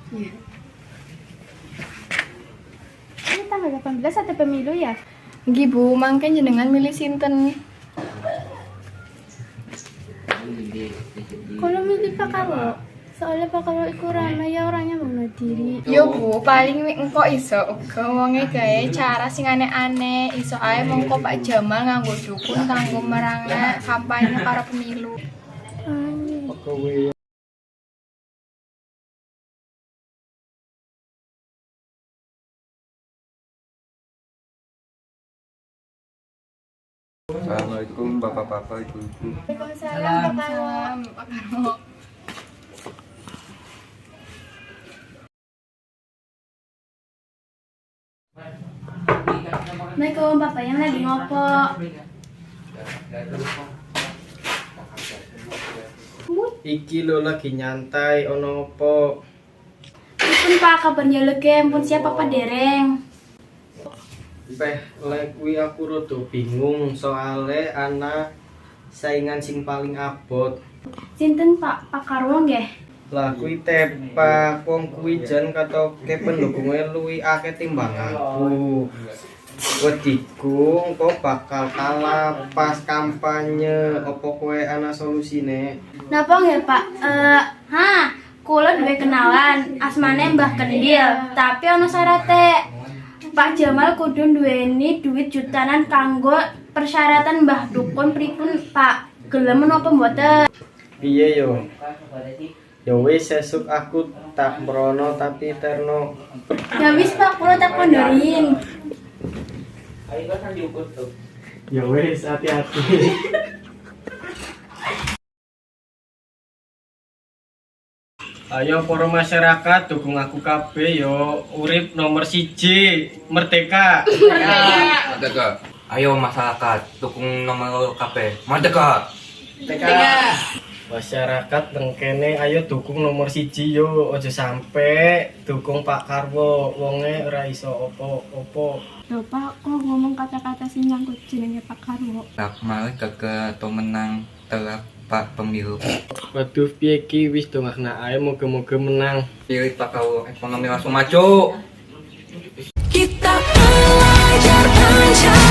Iya. Ini tanggal 18 ada pemilu ya? Nggih Bu, mangke jenengan milih sinten? Kalau milih Pak Karwo, soalnya Pak Karwo iku ramai ya orangnya bunuh diri. Yo Bu, paling engko iso uga wonge gawe cara sing aneh-aneh, iso ae mongko Pak Jamal nganggo dukun kanggo merangna kampanye karo pemilu. Assalamualaikum bapak-bapak ibu-ibu. Waalaikumsalam Pak Karwo. Pak Karwo. Assalamualaikum Bapak yang lagi ngopo? Iki lo lagi nyantai ono opo? Pun Pak kabarnya lagi pun siapa Pak dereng? Lek kuwi aku rada bingung soale ana saingan sing paling abot. Sinten Pak Karwo nggih? Lah kuwi tepak wong kuwi jan katoke pendhukunge luwi akeh timbang aku. Wediku engko bakal kalah pas kampanye, opo kowe ana solusine? Napa nggih Pak? Kula duwe kenalan, asmane Mbah Kendil, tapi ana syarate. Pak Jamal kudu duweni duit jutaan kanggo persyaratan Mbah Dukun pripun Pak? Gelem menapa mboten? Piye yo? Ya wis sesuk aku tak mrono tapi terno. Ya wis Pak, kula tak kondorin. Ya wis hati-hati. Ayo para masyarakat dukung aku kabeh yo, urip nomor 1, merdeka. Merdeka. Ayo masyarakat, dukung nomor KP. Merdeka. Masyarakat tengkene ayo dukung nomor 1 yo, aja sampe dukung Pak Karwo, wonge ora iso opo-opo. Lho Pak, kok ngomong kata-kata sing nyangkut jenenge Pak Karwo? Tak malah kagak to menang telak Pak pemilu. Waduh piye ki wis dongakna ae moga-moga menang. Pilih Pak Kau ekonomi langsung maju. Kita belajar pancasila.